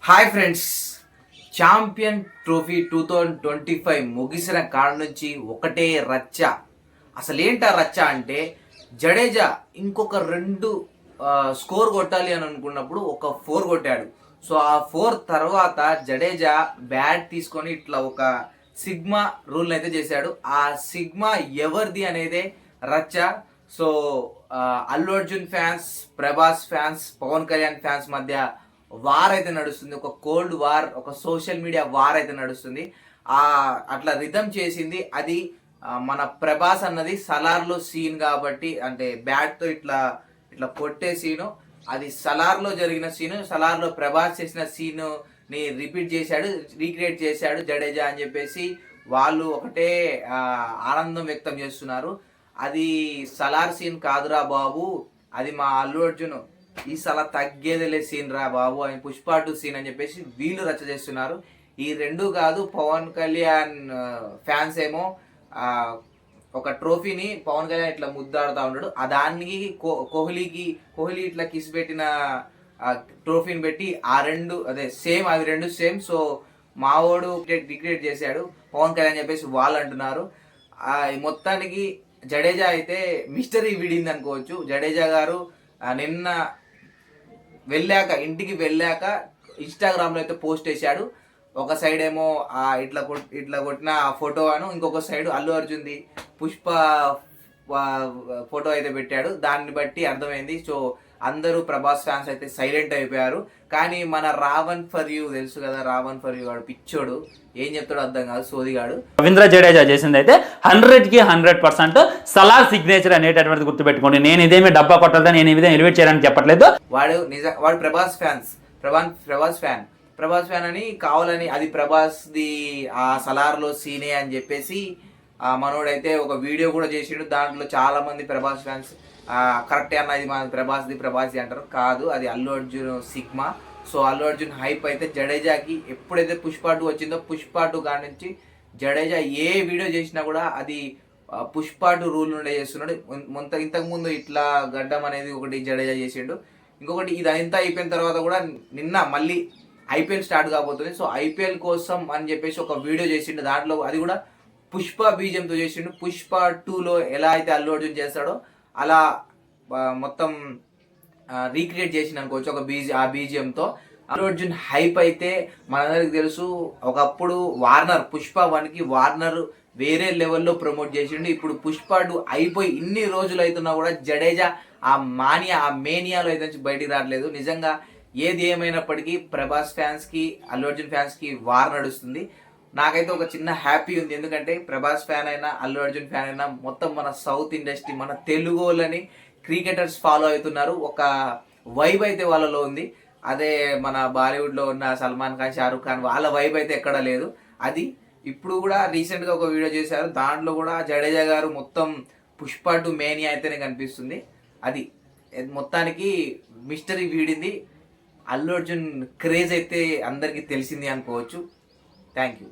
Hi friends, champion trophy 2025 ముగిసిన కాడ నుంచి ఒకటే రచ్చ. అసలేంటా రచ్చ అంటే జడేజా ఇంకొక రెండు స్కోర్ కొట్టాలి అని అనుకున్నప్పుడు ఒక 4 కొట్టాడు. సో ఆ 4 తర్వాత జడేజా బ్యాట్ తీసుకొని ఇట్లా ఒక సిగ్మా రూల్ అయితే చేశాడు. ఆ సిగ్మా ఎవరిది అనేదే రచ్చ. So Allu Arjun fans, Prabhas fans, Pawan Kalyan fans మధ్య వార్ అయితే నడుస్తుంది. ఒక కోల్డ్ వార్, ఒక సోషల్ మీడియా వార్ అయితే నడుస్తుంది. అట్లా రిధమ్ చేసింది అది మన ప్రభాస్ అన్నది సలార్లో సీన్ కాబట్టి, అంటే బ్యాట్తో ఇట్లా ఇట్లా కొట్టే సీను అది సలార్లో జరిగిన సీను. సలార్లో ప్రభాస్ చేసిన సీను ని రిపీట్ చేశాడు, రీక్రియేట్ చేశాడు జడేజా అని చెప్పేసి వాళ్ళు ఒకటే ఆనందం వ్యక్తం చేస్తున్నారు. అది సలార్ సీన్ కాదురా బాబు, అది మా అల్లు అర్జున్ ఈ సల తగ్గేదిలే సీన్ రా బాబు అని పుష్ప 2 సీన్ అని చెప్పేసి వీళ్ళు రచ్చ చేస్తున్నారు. ఈ రెండు కాదు, పవన్ కళ్యాణ్ ఫ్యాన్స్ ఏమో ఒక ట్రోఫీని పవన్ కళ్యాణ్ ఇట్లా ముద్దాడుతూ ఉన్నాడు. ఆ దానికి కోహ్లీ ఇట్లా కిస్ పెట్టిన ట్రోఫీని పెట్టి ఆ రెండు అదే సేమ్, అవి రెండు సేమ్. సో మావోడు డిక్రేట్ చేశాడు పవన్ కళ్యాణ్ చెప్పేసి వాళ్ళు అంటున్నారు. మొత్తానికి జడేజా అయితే మిస్టరీ విడింది అనుకోవచ్చు. జడేజా గారు నిన్న ఇంటికి వెళ్ళాక ఇన్స్టాగ్రామ్లో అయితే పోస్ట్ చేశాడు. ఒక సైడ్ ఏమో ఇట్లా కొట్టిన ఫోటో అను, ఇంకొక సైడ్ అల్లు అర్జున్ది పుష్ప ఫోటో అయితే పెట్టాడు. దాన్ని బట్టి అర్థమైంది. సో అందరూ ప్రభాస్ ఫ్యాన్స్ అయితే సైలెంట్ అయిపోయారు. కానీ మన రావణ్ ఫర్ యూ తెలుసు కదా, రావణ్ ఫర్ యూ వాడు పిచ్చోడు, ఏం చెప్తాడో అర్థం కాదు, సోదిగాడు. రవీంద్ర జడేజా చేసింది అయితే 100కి 100% సలార్ సిగ్నేచర్ అనేటటువంటిది గుర్తుపెట్టుకోండి. నేను ఇదేమి డబ్బా కొట్టదా, నేను ఈ విధంగా ఎలివేట్ చేయాలని చెప్పట్లేదు. వాడు ప్రభాస్ ఫ్యాన్ అని కావాలని, అది ప్రభాస్ది ఆ సలార్లో సీనే అని చెప్పేసి మనోడైతే ఒక వీడియో కూడా చేసిండు. దాంట్లో చాలా మంది ప్రభాస్ ఫ్యాన్స్ కరెక్టే అన్న, ఇది మన ప్రభాస్ది అంటారు. కాదు, అది Allu Arjun sigma. So Allu Arjun hype అయితే జడేజాకి ఎప్పుడైతే పుష్ప 2 వచ్చిందో, పుష్ప 2 కాడి నుంచి జడేజా ఏ వీడియో చేసినా కూడా అది పుష్ప 2 రూల్ నుండే చేస్తున్నాడు. ఇంతకుముందు ఇట్లా గడ్డం అనేది ఒకటి జడేజా చేసిండు. ఇంకొకటి ఇదంతా అయిపోయిన తర్వాత కూడా నిన్న మళ్ళీ ఐపీఎల్ స్టార్ట్ కాబోతుంది. సో ఐపీఎల్ కోసం అని చెప్పేసి ఒక వీడియో చేసిండు. దాంట్లో అది కూడా పుష్ప బీజియంతో చేసిండు. పుష్ప 2లో ఎలా అయితే అల్లు అర్జున్ చేస్తాడో అలా మొత్తం రీక్రియేట్ చేసిండు అనుకోవచ్చు ఆ బీజియంతో. అల్లు అర్జున్ హైప్ అయితే మనందరికి తెలుసు. ఒకప్పుడు పుష్ప 1కి వార్నర్ వేరే లెవెల్లో ప్రమోట్ చేసిండు. ఇప్పుడు పుష్ప 2 అయిపోయి ఇన్ని రోజులు అవుతున్నా కూడా జడేజా ఆ మేనియాలో అయితే బయటికి రావట్లేదు. నిజంగా ఏది ఏమైనప్పటికీ ప్రభాస్ ఫ్యాన్స్కి, అల్లు అర్జున్ ఫ్యాన్స్కి వార్ నడుస్తుంది. నాకైతే ఒక చిన్న హ్యాపీ ఉంది. ఎందుకంటే ప్రభాస్ ఫ్యాన్ అయినా, అల్లు అర్జున్ ఫ్యాన్ అయినా మొత్తం మన సౌత్ ఇండస్ట్రీ, మన తెలుగు వాళ్ళని క్రికెటర్స్ ఫాలో అవుతున్నారు. ఒక వైబ్ అయితే వాళ్ళలో ఉంది. అదే మన బాలీవుడ్లో ఉన్న సల్మాన్ ఖాన్, షారూఖ్ ఖాన్ వాళ్ళ వైబ్ అయితే ఎక్కడా లేదు. అది ఇప్పుడు కూడా రీసెంట్గా ఒక వీడియో చేశారు. దాంట్లో కూడా జడేజా గారు మొత్తం పుష్ప 2 మేనియా అయితేనే కనిపిస్తుంది. అది మొత్తానికి మిస్టరీ వీడింది. అల్లు అర్జున్ క్రేజ్ అయితే అందరికీ తెలిసింది అనుకోవచ్చు. Thank you.